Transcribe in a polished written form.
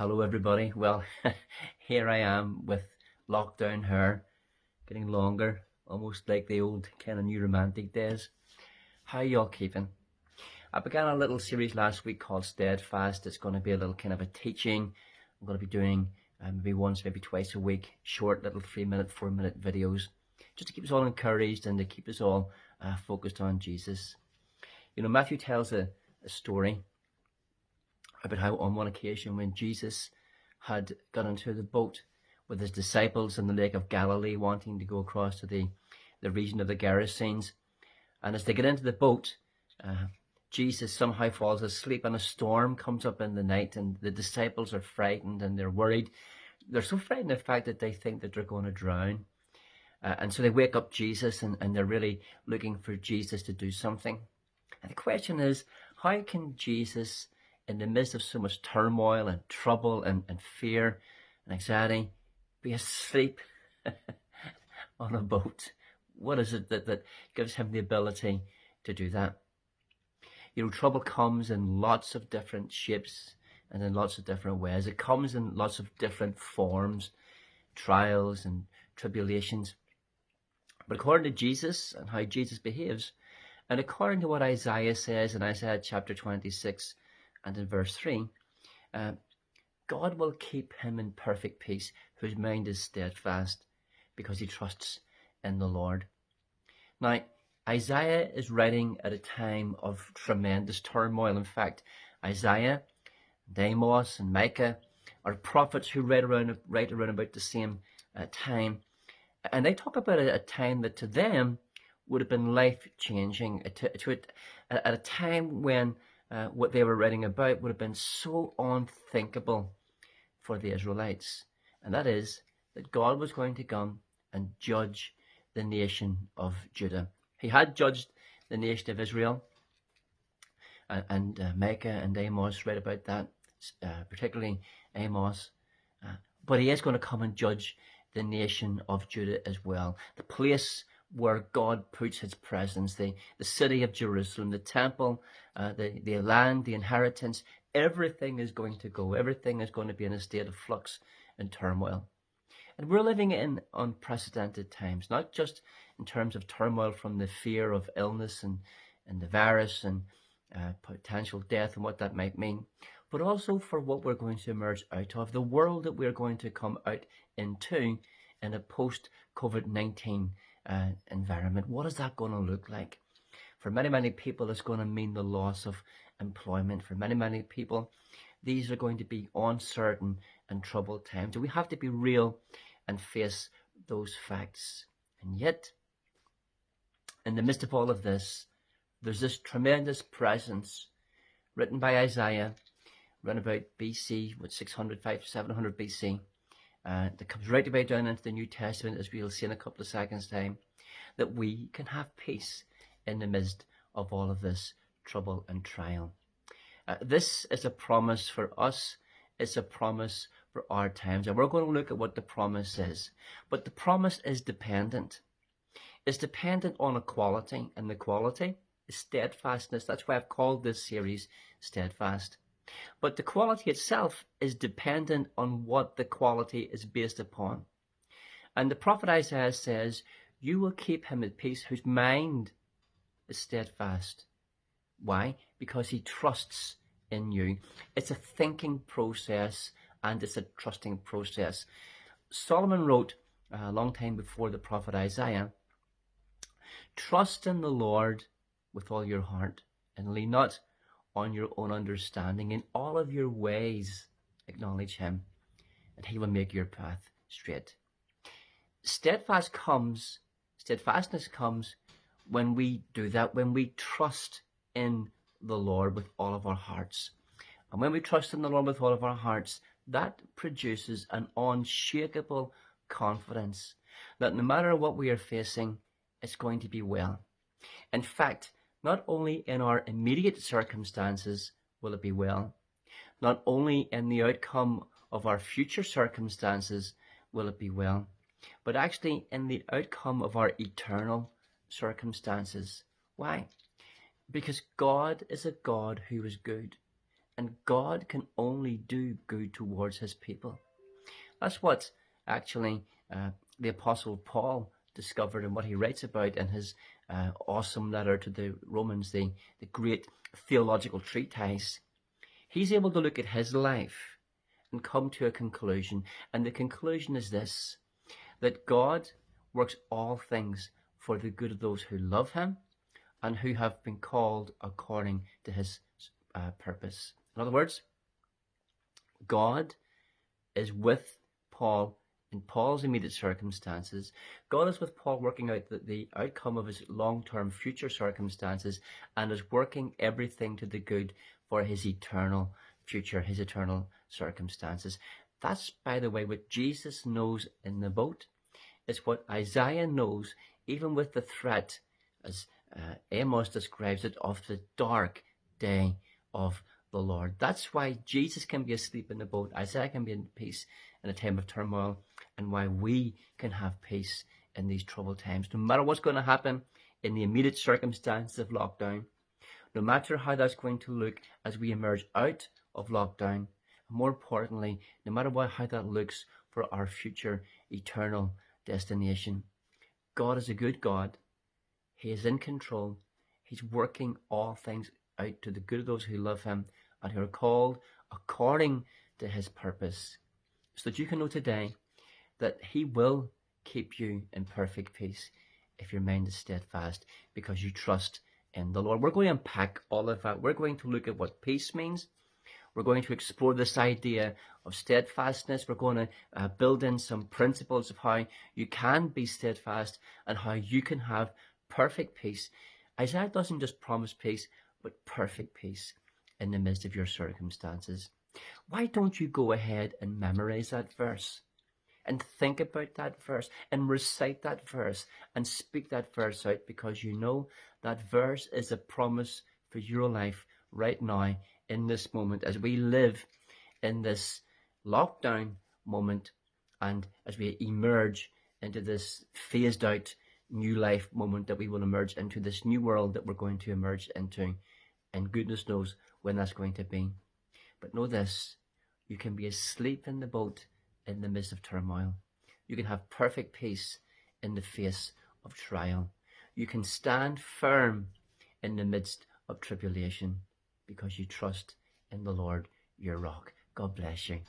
Hello everybody. Well, here I am with lockdown hair, getting longer, almost like the old kind of new romantic days. How y'all keeping? I began a little series last week called Steadfast. It's going to be a little kind of a teaching. I'm going to be doing maybe once, maybe twice a week, short little 3-minute, 4-minute videos, just to keep us all encouraged and to keep us all focused on Jesus. You know, Matthew tells a story about how on one occasion when Jesus had got into the boat with his disciples in the Lake of Galilee, wanting to go across to the region of the Gerasenes. And as they get into the boat, Jesus somehow falls asleep and a storm comes up in the night, and the disciples are frightened and they're worried. They're so frightened, in fact, that they think that they're going to drown. And so they wake up Jesus and they're really looking for Jesus to do something. And the question is, how can Jesus, in the midst of so much turmoil and trouble and fear and anxiety, be asleep on a boat? What is it that gives him the ability to do that? You know, trouble comes in lots of different shapes and in lots of different ways. It comes in lots of different forms, trials and tribulations. But according to Jesus and how Jesus behaves, and according to what Isaiah says in Isaiah chapter 26 and in verse 3, God will keep him in perfect peace whose mind is steadfast because he trusts in the Lord. Now, Isaiah is writing at a time of tremendous turmoil. In fact, Isaiah, Amos, and Micah are prophets who write around about the same time. And they talk about a time that to them would have been life-changing, at a time when what they were writing about would have been so unthinkable for the Israelites. And that is that God was going to come and judge the nation of Judah. He had judged the nation of Israel, and Micah and Amos write about that, particularly Amos. But he is going to come and judge the nation of Judah as well. The place where God puts his presence, the city of Jerusalem, the temple, the land, the inheritance, everything is going to go. Everything is going to be in a state of flux and turmoil. And we're living in unprecedented times, not just in terms of turmoil from the fear of illness and the virus and potential death and what that might mean, but also for what we're going to emerge out of, the world that we're going to come out into in a post-COVID-19 environment. What is that going to look like? For many, many people, it's going to mean the loss of employment. For many, many people, these are going to be uncertain and troubled times. And we have to be real and face those facts. And yet, in the midst of all of this, there's this tremendous presence written by Isaiah, around about BC, 600, 700 BC, that comes right away down into the New Testament, as we'll see in a couple of seconds' time, that we can have peace in the midst of all of this trouble and trial. This is a promise for us. It's a promise for our times. And we're going to look at what the promise is. But the promise is dependent. It's dependent on a quality, and the quality is steadfastness. That's why I've called this series Steadfast. But the quality itself is dependent on what the quality is based upon. And the prophet Isaiah says, you will keep him at peace whose mind is steadfast. Why? Because he trusts in you. It's a thinking process and it's a trusting process. Solomon wrote a long time before the prophet Isaiah, trust in the Lord with all your heart and lean not on your own understanding. In all of your ways acknowledge him and he will make your path straight. Steadfastness comes when we do that, when we trust in the Lord with all of our hearts. And when we trust in the Lord with all of our hearts, that produces an unshakable confidence that no matter what we are facing, it's going to be well. In fact, not only in our immediate circumstances will it be well, not only in the outcome of our future circumstances will it be well, but actually in the outcome of our eternal circumstances. Why? Because God is a God who is good. and God can only do good towards his people. That's what actually the Apostle Paul discovered and what he writes about in his awesome letter to the Romans, the great theological treatise. He's able to look at his life and come to a conclusion. And the conclusion is this, that God works all things for the good of those who love him and who have been called according to his purpose. In other words, God is with Paul in Paul's immediate circumstances. God is with Paul working out the outcome of his long-term future circumstances and is working everything to the good for his eternal future, his eternal circumstances. That's, by the way, what Jesus knows in the boat. It's what Isaiah knows, even with the threat, as Amos describes it, of the dark day of the Lord. That's why Jesus can be asleep in the boat, Isaiah can be in peace in a time of turmoil, and why we can have peace in these troubled times. No matter what's going to happen in the immediate circumstances of lockdown, no matter how that's going to look as we emerge out of lockdown, and more importantly, no matter how that looks for our future eternal destination, God is a good God. He is in control. He's working all things out to the good of those who love him and who are called according to his purpose, so that you can know today that he will keep you in perfect peace if your mind is steadfast, because you trust in the Lord. We're going to unpack all of that. We're going to look at what peace means. We're going to explore this idea of steadfastness. We're going to build in some principles of how you can be steadfast and how you can have perfect peace. Isaiah doesn't just promise peace, but perfect peace in the midst of your circumstances. Why don't you go ahead and memorize that verse and think about that verse and recite that verse and speak that verse out, because you know that verse is a promise for your life right now in this moment as we live in this lockdown moment and as we emerge into this phased out new life moment that we will emerge into, this new world that we're going to emerge into, and goodness knows when that's going to be. But know this, you can be asleep in the boat in the midst of turmoil. You can have perfect peace in the face of trial. You can stand firm in the midst of tribulation because you trust in the Lord, your rock. God bless you.